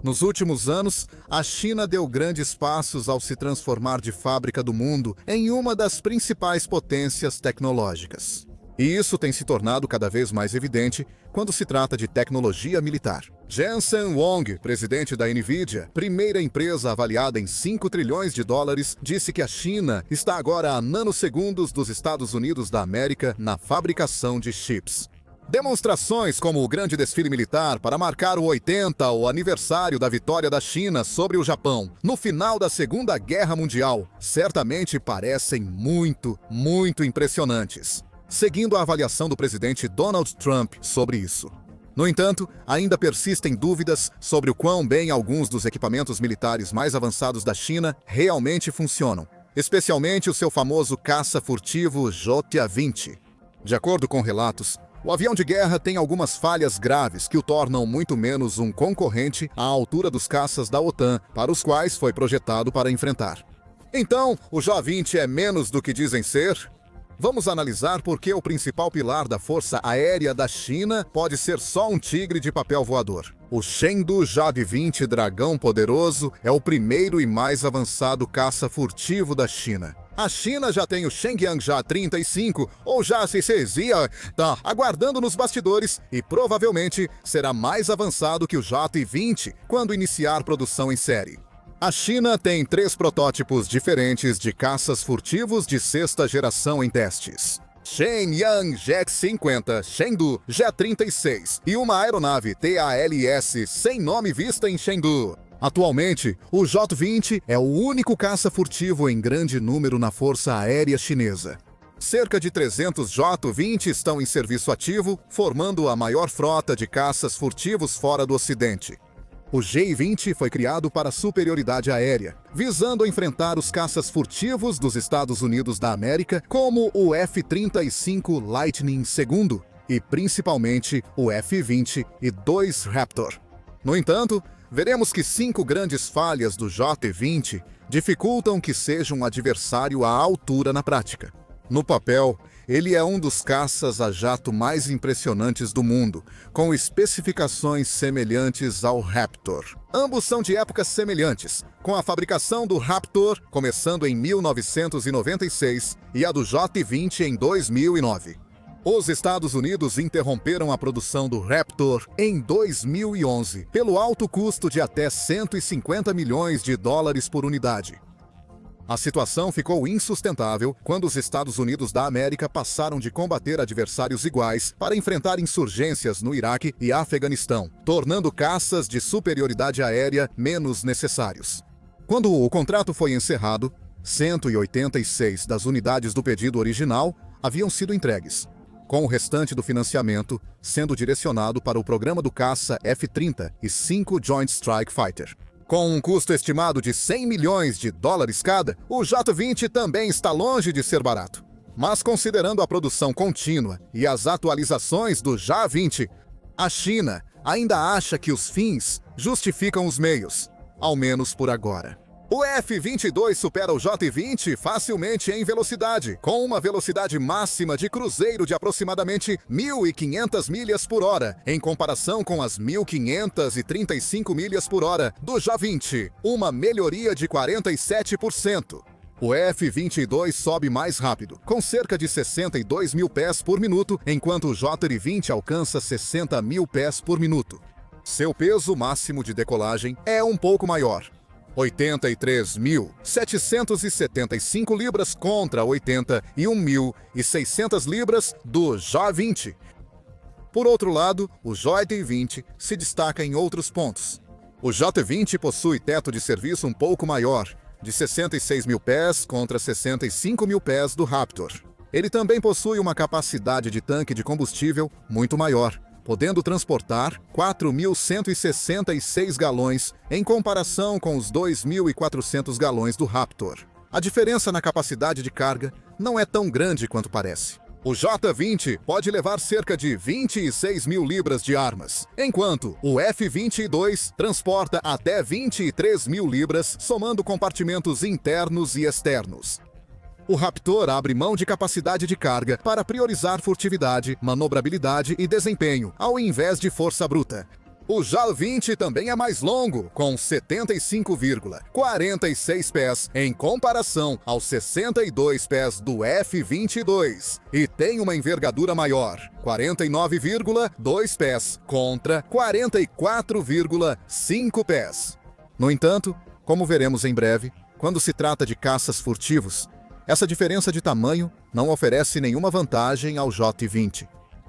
Nos últimos anos, a China deu grandes passos ao se transformar de fábrica do mundo em uma das principais potências tecnológicas. E isso tem se tornado cada vez mais evidente quando se trata de tecnologia militar. Jensen Huang, presidente da NVIDIA, primeira empresa avaliada em 5 trilhões de dólares, disse que a China está agora a nanosegundos dos Estados Unidos da América na fabricação de chips. Demonstrações como o grande desfile militar para marcar o 80º aniversário da vitória da China sobre o Japão no final da Segunda Guerra Mundial certamente parecem muito impressionantes, seguindo a avaliação do presidente Donald Trump sobre isso. No entanto, ainda persistem dúvidas sobre o quão bem alguns dos equipamentos militares mais avançados da China realmente funcionam, especialmente o seu famoso caça furtivo Jota-20. De acordo com relatos, o avião de guerra tem algumas falhas graves que o tornam muito menos um concorrente à altura dos caças da OTAN, para os quais foi projetado para enfrentar. Então, o Jota-20 é menos do que dizem ser? Vamos analisar por que o principal pilar da Força Aérea da China pode ser só um tigre de papel voador. O Chengdu Jota-20 Dragão Poderoso é o primeiro e mais avançado caça furtivo da China. A China já tem o Shenyang J-35, ou JASSIA, tá aguardando nos bastidores e provavelmente será mais avançado que o Jota-20 quando iniciar produção em série. A China tem 3 protótipos diferentes de caças furtivos de 6ª geração em testes. Shenyang J-50, Chengdu J-36 e uma aeronave TALS sem nome vista em Chengdu. Atualmente, o Jota-20 é o único caça furtivo em grande número na Força Aérea Chinesa. Cerca de 300 Jota-20 estão em serviço ativo, formando a maior frota de caças furtivos fora do Ocidente. O J-20 foi criado para superioridade aérea, visando enfrentar os caças furtivos dos Estados Unidos da América, como o F-35 Lightning II e principalmente o F-20 e 2 Raptor. No entanto, veremos que 5 grandes falhas do Jota-20 dificultam que seja um adversário à altura na prática. No papel, ele é um dos caças a jato mais impressionantes do mundo, com especificações semelhantes ao Raptor. Ambos são de épocas semelhantes, com a fabricação do Raptor começando em 1996 e a do Jota-20 em 2009. Os Estados Unidos interromperam a produção do Raptor em 2011, pelo alto custo de até 150 milhões de dólares por unidade. A situação ficou insustentável quando os Estados Unidos da América passaram de combater adversários iguais para enfrentar insurgências no Iraque e Afeganistão, tornando caças de superioridade aérea menos necessários. Quando o contrato foi encerrado, 186 das unidades do pedido original haviam sido entregues, com o restante do financiamento sendo direcionado para o programa do caça F-30 e 5 Joint Strike Fighter. Com um custo estimado de 100 milhões de dólares cada, o Jota-20 também está longe de ser barato. Mas considerando a produção contínua e as atualizações do J-20, a China ainda acha que os fins justificam os meios, ao menos por agora. O F-22 supera o Jota-20 facilmente em velocidade, com uma velocidade máxima de cruzeiro de aproximadamente 1.500 milhas por hora, em comparação com as 1.535 milhas por hora do J-20, uma melhoria de 47%. O F-22 sobe mais rápido, com cerca de 62 mil pés por minuto, enquanto o Jota-20 alcança 60 mil pés por minuto. Seu peso máximo de decolagem é um pouco maior, 83.775 libras contra 81.600 libras do J-20. Por outro lado, o Jota-20 se destaca em outros pontos. O Jota-20 possui teto de serviço um pouco maior, de 66 mil pés contra 65 mil pés do Raptor. Ele também possui uma capacidade de tanque de combustível muito maior, podendo transportar 4.166 galões em comparação com os 2.400 galões do Raptor. A diferença na capacidade de carga não é tão grande quanto parece. O Jota-20 pode levar cerca de 26 mil libras de armas, enquanto o F-22 transporta até 23 mil libras, somando compartimentos internos e externos. O Raptor abre mão de capacidade de carga para priorizar furtividade, manobrabilidade e desempenho, ao invés de força bruta. O JA-20 também é mais longo, com 75,46 pés em comparação aos 62 pés do F-22 e tem uma envergadura maior, 49,2 pés contra 44,5 pés. No entanto, como veremos em breve, quando se trata de caças furtivos, essa diferença de tamanho não oferece nenhuma vantagem ao J-20.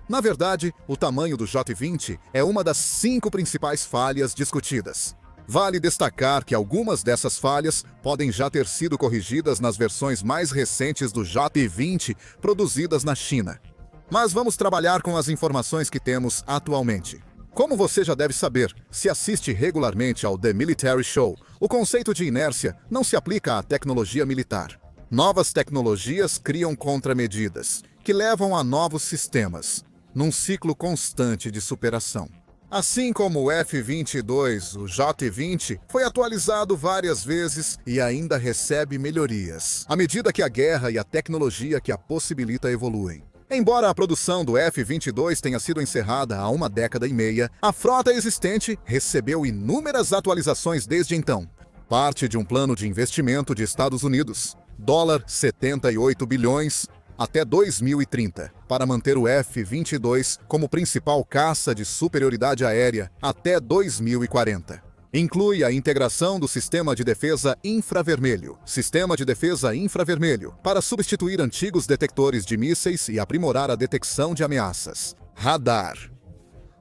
Na verdade, o tamanho do J-20 é uma das 5 principais falhas discutidas. Vale destacar que algumas dessas falhas podem já ter sido corrigidas nas versões mais recentes do J-20 produzidas na China. Mas vamos trabalhar com as informações que temos atualmente. Como você já deve saber, se assiste regularmente ao The Military Show, o conceito de inércia não se aplica à tecnologia militar. Novas tecnologias criam contramedidas, que levam a novos sistemas, num ciclo constante de superação. Assim como o F-22, o J-20 foi atualizado várias vezes e ainda recebe melhorias, à medida que a guerra e a tecnologia que a possibilita evoluem. Embora a produção do F-22 tenha sido encerrada há uma década e meia, a frota existente recebeu inúmeras atualizações desde então. Parte de um plano de investimento de Estados Unidos, $78 bilhões, até 2030, para manter o F-22 como principal caça de superioridade aérea até 2040. Inclui a integração do Sistema de Defesa Infravermelho, para substituir antigos detectores de mísseis e aprimorar a detecção de ameaças.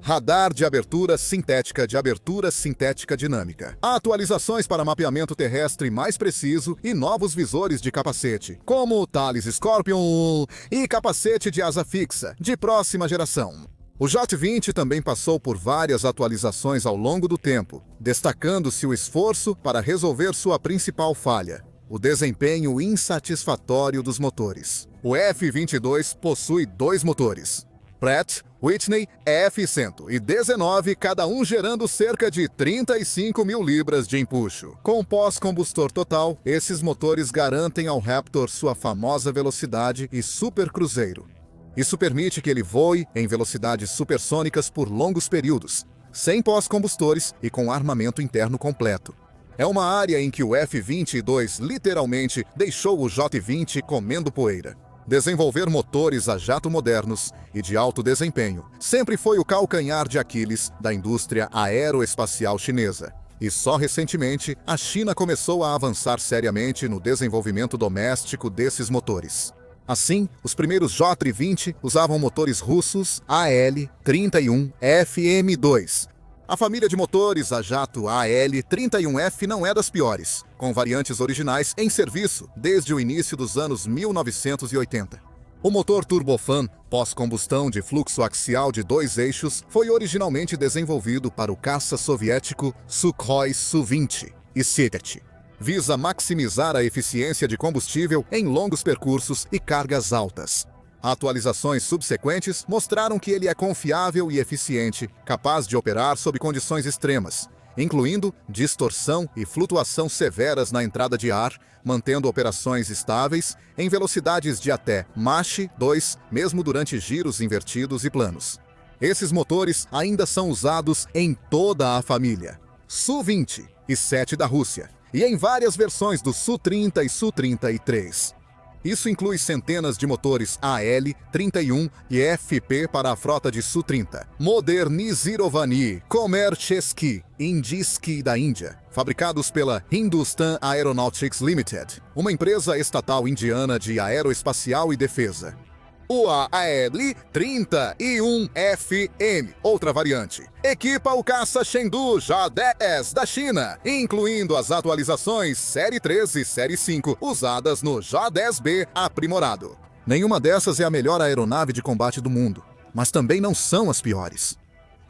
Radar de abertura sintética dinâmica. Atualizações para mapeamento terrestre mais preciso e novos visores de capacete, como o Thales Scorpion e capacete de asa fixa, de próxima geração. O J-20 também passou por várias atualizações ao longo do tempo, destacando-se o esforço para resolver sua principal falha, o desempenho insatisfatório dos motores. O F-22 possui 2 motores, Pratt Whitney F-119, cada um gerando cerca de 35 mil libras de empuxo. Com pós-combustor total, esses motores garantem ao Raptor sua famosa velocidade e supercruzeiro. Isso permite que ele voe em velocidades supersônicas por longos períodos, sem pós-combustores e com armamento interno completo. É uma área em que o F-22 literalmente deixou o J-20 comendo poeira. Desenvolver motores a jato modernos e de alto desempenho sempre foi o calcanhar de Aquiles da indústria aeroespacial chinesa. E só recentemente, a China começou a avançar seriamente no desenvolvimento doméstico desses motores. Assim, os primeiros J-20 usavam motores russos AL-31FM2. A família de motores a jato AL-31F não é das piores, com variantes originais em serviço desde o início dos anos 1980. O motor turbofan, pós-combustão de fluxo axial de 2 eixos, foi originalmente desenvolvido para o caça soviético Sukhoi Su-20 e Sitet. Visa maximizar a eficiência de combustível em longos percursos e cargas altas. Atualizações subsequentes mostraram que ele é confiável e eficiente, capaz de operar sob condições extremas, incluindo distorção e flutuação severas na entrada de ar, mantendo operações estáveis em velocidades de até Mach 2, mesmo durante giros invertidos e planos. Esses motores ainda são usados em toda a família Su-20 e 7 da Rússia, e em várias versões do Su-30 e Su-33. Isso inclui centenas de motores AL-31 e FP para a frota de Su-30. Modernizirovaní Komerchesky Indisky da Índia, fabricados pela Hindustan Aeronautics Limited, uma empresa estatal indiana de aeroespacial e defesa. O AL-31FM, outra variante, equipa o caça Chengdu J-10 da China, incluindo as atualizações Série 3 e Série 5 usadas no J-10B aprimorado. Nenhuma dessas é a melhor aeronave de combate do mundo, mas também não são as piores.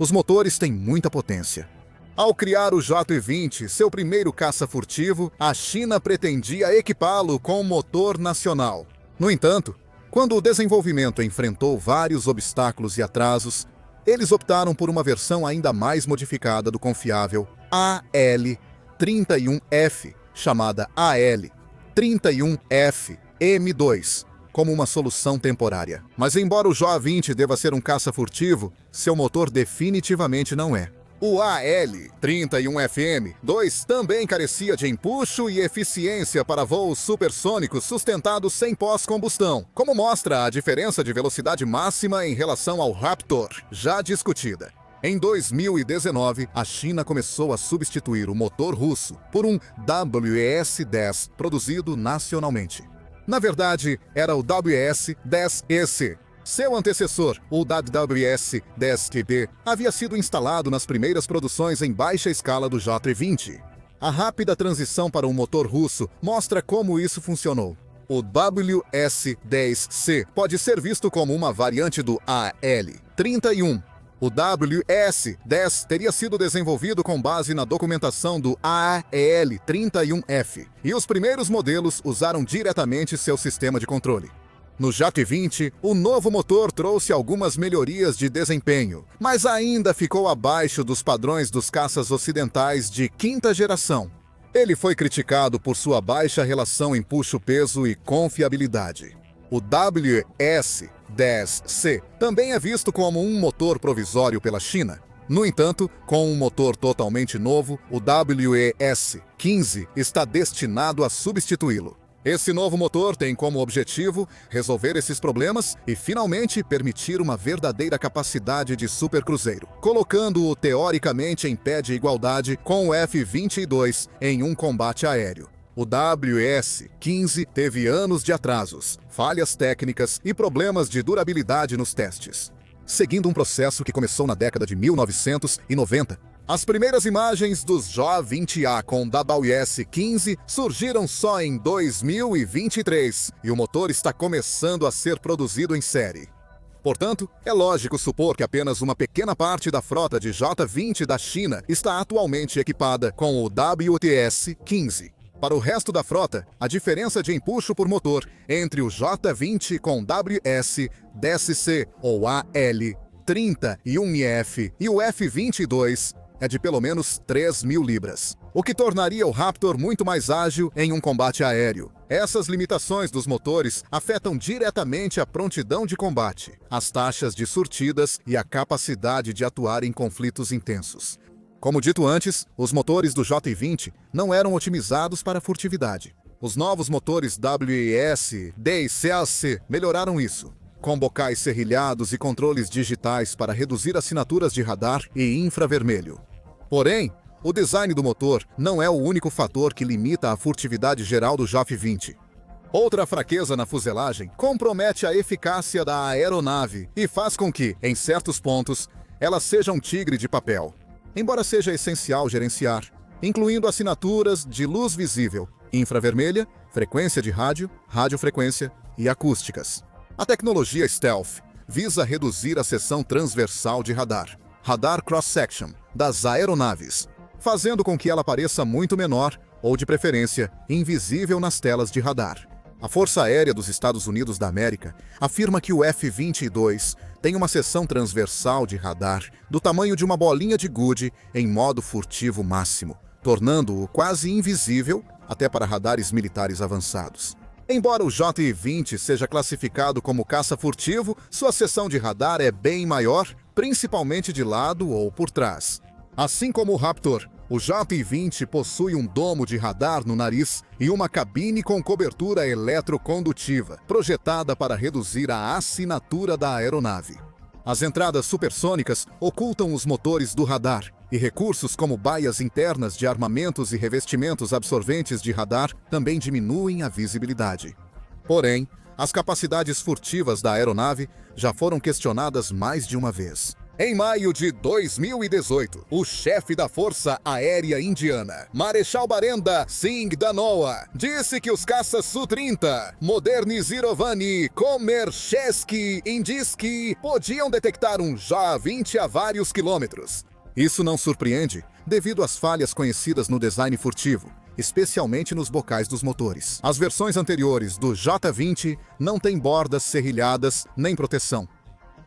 Os motores têm muita potência. Ao criar o J-20, seu primeiro caça furtivo, a China pretendia equipá-lo com motor nacional. No entanto, quando o desenvolvimento enfrentou vários obstáculos e atrasos, eles optaram por uma versão ainda mais modificada do confiável AL-31F, chamada AL-31F-M2, como uma solução temporária. Mas embora o J-20 deva ser um caça furtivo, seu motor definitivamente não é. O AL-31FM-2 também carecia de empuxo e eficiência para voos supersônicos sustentados sem pós-combustão, como mostra a diferença de velocidade máxima em relação ao Raptor, já discutida. Em 2019, a China começou a substituir o motor russo por um WS-10 produzido nacionalmente. Na verdade, era o WS-10EC. Seu antecessor, o WS-10TB, havia sido instalado nas primeiras produções em baixa escala do J-20. A rápida transição para um motor russo mostra como isso funcionou. O WS-10C pode ser visto como uma variante do AL-31. O WS-10 teria sido desenvolvido com base na documentação do AL-31F, e os primeiros modelos usaram diretamente seu sistema de controle. No J-20, o novo motor trouxe algumas melhorias de desempenho, mas ainda ficou abaixo dos padrões dos caças ocidentais de quinta geração. Ele foi criticado por sua baixa relação empuxo-peso e confiabilidade. O WS-10C também é visto como um motor provisório pela China. No entanto, com um motor totalmente novo, o WES-15 está destinado a substituí-lo. Esse novo motor tem como objetivo resolver esses problemas e, finalmente, permitir uma verdadeira capacidade de supercruzeiro, colocando-o teoricamente em pé de igualdade com o F-22 em um combate aéreo. O WS-15 teve anos de atrasos, falhas técnicas e problemas de durabilidade nos testes. Seguindo um processo que começou na década de 1990, as primeiras imagens dos J-20A com WS-15 surgiram só em 2023 e o motor está começando a ser produzido em série. Portanto, é lógico supor que apenas uma pequena parte da frota de J-20 da China está atualmente equipada com o WS-15. Para o resto da frota, a diferença de empuxo por motor entre o J-20 com WS-10C ou AL-31F e o F-22 é de pelo menos 3.000 libras, o que tornaria o Raptor muito mais ágil em um combate aéreo. Essas limitações dos motores afetam diretamente a prontidão de combate, as taxas de surtidas e a capacidade de atuar em conflitos intensos. Como dito antes, os motores do J-20 não eram otimizados para furtividade. Os novos motores WES-10CAC melhoraram isso, com bocais serrilhados e controles digitais para reduzir assinaturas de radar e infravermelho. Porém, o design do motor não é o único fator que limita a furtividade geral do J-20. Outra fraqueza na fuselagem compromete a eficácia da aeronave e faz com que, em certos pontos, ela seja um tigre de papel. Embora seja essencial gerenciar, incluindo assinaturas de luz visível, infravermelha, frequência de rádio, radiofrequência e acústicas. A tecnologia Stealth visa reduzir a seção transversal de radar cross-section, das aeronaves, fazendo com que ela pareça muito menor ou, de preferência, invisível nas telas de radar. A Força Aérea dos Estados Unidos da América afirma que o F-22 tem uma seção transversal de radar do tamanho de uma bolinha de gude em modo furtivo máximo, tornando-o quase invisível até para radares militares avançados. Embora o J-20 seja classificado como caça furtivo, sua seção de radar é bem maior, principalmente de lado ou por trás. Assim como o Raptor, o J-20 possui um domo de radar no nariz e uma cabine com cobertura eletrocondutiva, projetada para reduzir a assinatura da aeronave. As entradas supersônicas ocultam os motores do radar, e recursos como baias internas de armamentos e revestimentos absorventes de radar também diminuem a visibilidade. Porém, as capacidades furtivas da aeronave já foram questionadas mais de uma vez. Em maio de 2018, o chefe da Força Aérea Indiana, Marechal Barenda Singh Dhanoa, disse que os caças Su-30, Modernizirovani, Komerchesky, Indisky podiam detectar um J-20 a vários quilômetros. Isso não surpreende, devido às falhas conhecidas no design furtivo, especialmente nos bocais dos motores. As versões anteriores do J-20 não têm bordas serrilhadas nem proteção,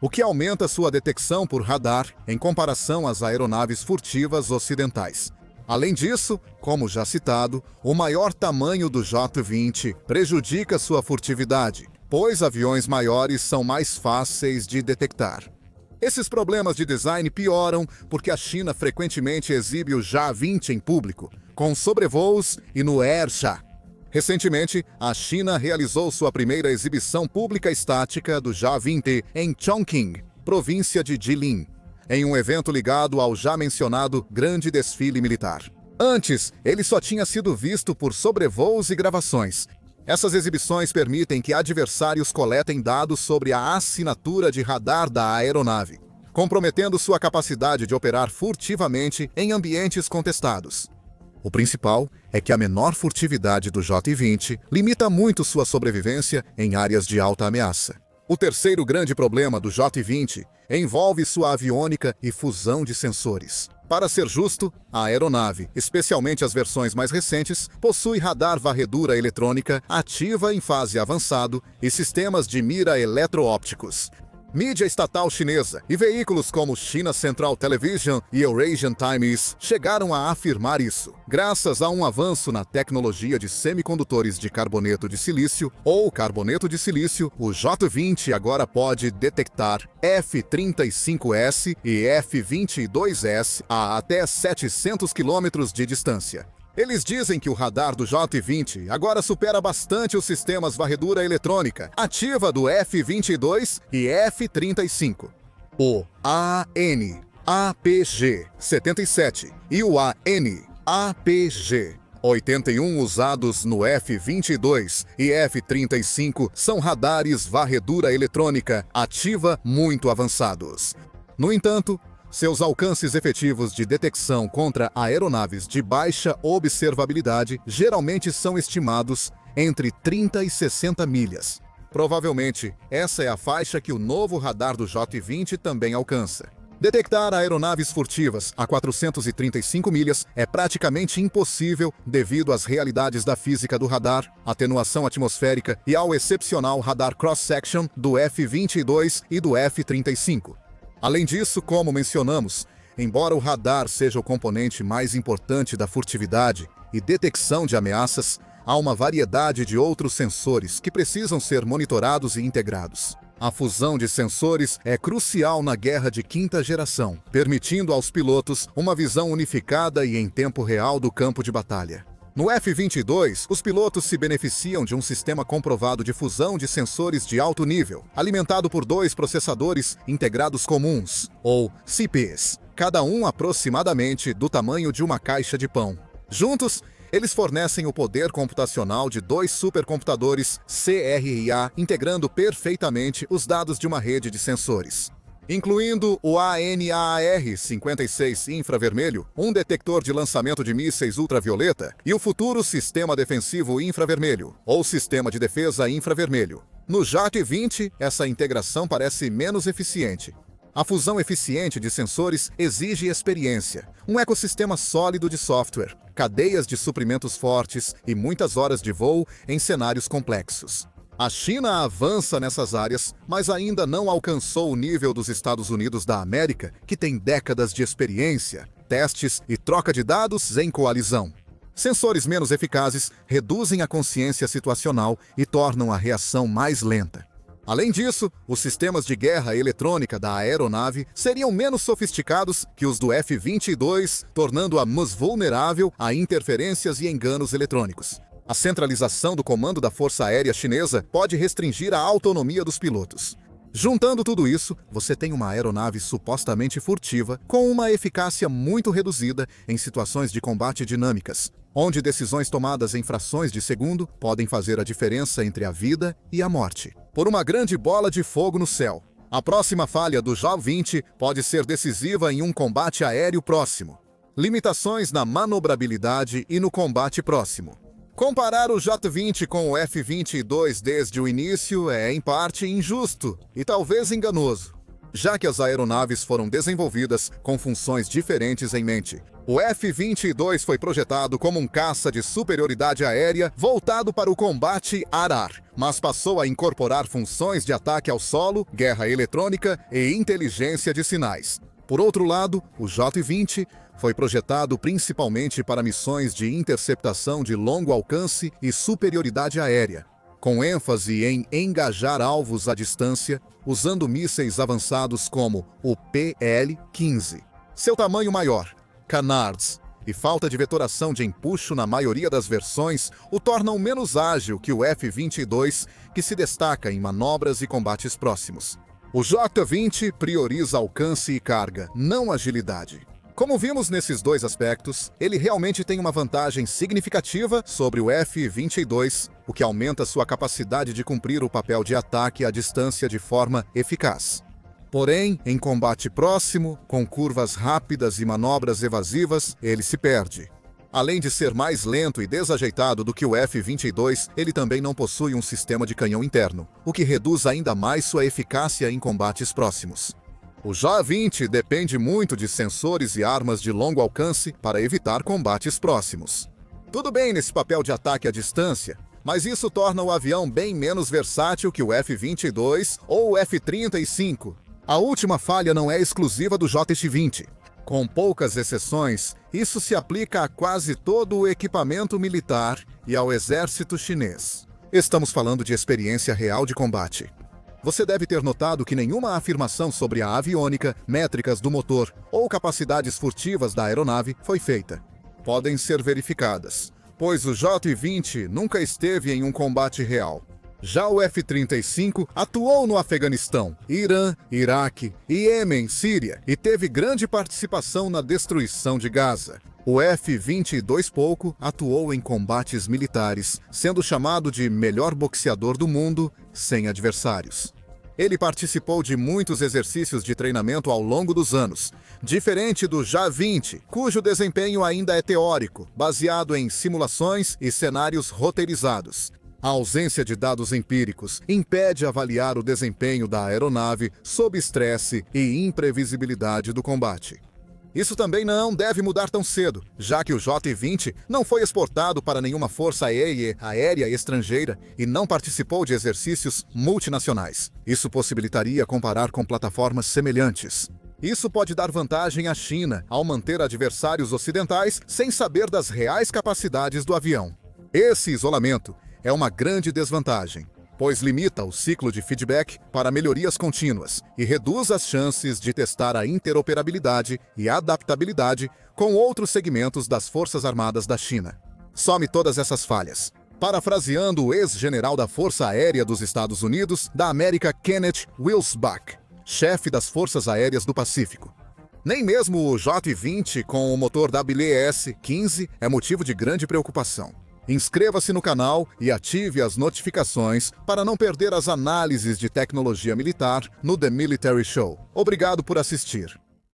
o que aumenta sua detecção por radar em comparação às aeronaves furtivas ocidentais. Além disso, como já citado, o maior tamanho do J-20 prejudica sua furtividade, pois aviões maiores são mais fáceis de detectar. Esses problemas de design pioram porque a China frequentemente exibe o Ja-20 em público, com sobrevoos e no Airsha. Recentemente, a China realizou sua primeira exibição pública estática do Ja-20 em Chongqing, província de Jilin, em um evento ligado ao já mencionado Grande Desfile Militar. Antes, ele só tinha sido visto por sobrevoos e gravações. Essas exibições permitem que adversários coletem dados sobre a assinatura de radar da aeronave, comprometendo sua capacidade de operar furtivamente em ambientes contestados. O principal é que a menor furtividade do J-20 limita muito sua sobrevivência em áreas de alta ameaça. O terceiro grande problema do J-20 envolve sua aviônica e fusão de sensores. Para ser justo, a aeronave, especialmente as versões mais recentes, possui radar varredura eletrônica ativa em fase avançado e sistemas de mira eletroópticos. Mídia estatal chinesa e veículos como China Central Television e Eurasian Times chegaram a afirmar isso. Graças a um avanço na tecnologia de semicondutores de carboneto de silício ou carboneto de silício, o J-20 agora pode detectar F-35S e F-22S a até 700 km de distância. Eles dizem que o radar do J-20 agora supera bastante os sistemas varredura eletrônica ativa do F-22 e F-35. O AN/APG-77 e o AN/APG-81 usados no F-22 e F-35 são radares varredura eletrônica ativa muito avançados. No entanto, seus alcances efetivos de detecção contra aeronaves de baixa observabilidade geralmente são estimados entre 30 e 60 milhas. Provavelmente, essa é a faixa que o novo radar do J-20 também alcança. Detectar aeronaves furtivas a 435 milhas é praticamente impossível devido às realidades da física do radar, atenuação atmosférica e ao excepcional radar cross-section do F-22 e do F-35. Além disso, como mencionamos, embora o radar seja o componente mais importante da furtividade e detecção de ameaças, há uma variedade de outros sensores que precisam ser monitorados e integrados. A fusão de sensores é crucial na guerra de quinta geração, permitindo aos pilotos uma visão unificada e em tempo real do campo de batalha. No F-22, os pilotos se beneficiam de um sistema comprovado de fusão de sensores de alto nível, alimentado por 2 processadores integrados comuns, ou CPs, cada um aproximadamente do tamanho de uma caixa de pão. Juntos, eles fornecem o poder computacional de 2 supercomputadores CRIA, integrando perfeitamente os dados de uma rede de sensores. Incluindo o ANAR-56 infravermelho, um detector de lançamento de mísseis ultravioleta, e o futuro Sistema Defensivo Infravermelho, ou Sistema de Defesa Infravermelho. No J-20, essa integração parece menos eficiente. A fusão eficiente de sensores exige experiência, um ecossistema sólido de software, cadeias de suprimentos fortes e muitas horas de voo em cenários complexos. A China avança nessas áreas, mas ainda não alcançou o nível dos Estados Unidos da América, que tem décadas de experiência, testes e troca de dados em coalizão. Sensores menos eficazes reduzem a consciência situacional e tornam a reação mais lenta. Além disso, os sistemas de guerra eletrônica da aeronave seriam menos sofisticados que os do F-22, tornando-a mais vulnerável a interferências e enganos eletrônicos. A centralização do comando da Força Aérea Chinesa pode restringir a autonomia dos pilotos. Juntando tudo isso, você tem uma aeronave supostamente furtiva com uma eficácia muito reduzida em situações de combate dinâmicas, onde decisões tomadas em frações de segundo podem fazer a diferença entre a vida e a morte. Por uma grande bola de fogo no céu, a próxima falha do J-20 pode ser decisiva em um combate aéreo próximo. Limitações na manobrabilidade e no combate próximo. Comparar o J-20 com o F-22 desde o início é, em parte, injusto e talvez enganoso, já que as aeronaves foram desenvolvidas com funções diferentes em mente. O F-22 foi projetado como um caça de superioridade aérea voltado para o combate ar-ar, mas passou a incorporar funções de ataque ao solo, guerra eletrônica e inteligência de sinais. Por outro lado, o J-20 foi projetado principalmente para missões de interceptação de longo alcance e superioridade aérea, com ênfase em engajar alvos à distância usando mísseis avançados como o PL-15. Seu tamanho maior, canards, e falta de vetoração de empuxo na maioria das versões o tornam menos ágil que o F-22, que se destaca em manobras e combates próximos. O J-20 prioriza alcance e carga, não agilidade. Como vimos nesses dois aspectos, ele realmente tem uma vantagem significativa sobre o F-22, o que aumenta sua capacidade de cumprir o papel de ataque à distância de forma eficaz. Porém, em combate próximo, com curvas rápidas e manobras evasivas, ele se perde. Além de ser mais lento e desajeitado do que o F-22, ele também não possui um sistema de canhão interno, o que reduz ainda mais sua eficácia em combates próximos. O J-20 depende muito de sensores e armas de longo alcance para evitar combates próximos. Tudo bem nesse papel de ataque à distância, mas isso torna o avião bem menos versátil que o F-22 ou o F-35. A última falha não é exclusiva do JT-20. Com poucas exceções, isso se aplica a quase todo o equipamento militar e ao exército chinês. Estamos falando de experiência real de combate. Você deve ter notado que nenhuma afirmação sobre a aviônica, métricas do motor ou capacidades furtivas da aeronave foi feita. Podem ser verificadas, pois o J-20 nunca esteve em um combate real. Já o F-35 atuou no Afeganistão, Irã, Iraque, Iêmen, Síria e teve grande participação na destruição de Gaza. O F-22 pouco atuou em combates militares, sendo chamado de melhor boxeador do mundo sem adversários. Ele participou de muitos exercícios de treinamento ao longo dos anos, diferente do J-20, cujo desempenho ainda é teórico, baseado em simulações e cenários roteirizados. A ausência de dados empíricos impede avaliar o desempenho da aeronave sob estresse e imprevisibilidade do combate. Isso também não deve mudar tão cedo, já que o J-20 não foi exportado para nenhuma força aérea estrangeira e não participou de exercícios multinacionais. Isso possibilitaria comparar com plataformas semelhantes. Isso pode dar vantagem à China ao manter adversários ocidentais sem saber das reais capacidades do avião. Esse isolamento é uma grande desvantagem, pois limita o ciclo de feedback para melhorias contínuas e reduz as chances de testar a interoperabilidade e adaptabilidade com outros segmentos das Forças Armadas da China. Some todas essas falhas. Parafraseando o ex-general da Força Aérea dos Estados Unidos da América, Kenneth Wilsbach, chefe das Forças Aéreas do Pacífico. Nem mesmo o J-20 com o motor WS-15 é motivo de grande preocupação. Inscreva-se no canal e ative as notificações para não perder as análises de tecnologia militar no The Military Show. Obrigado por assistir.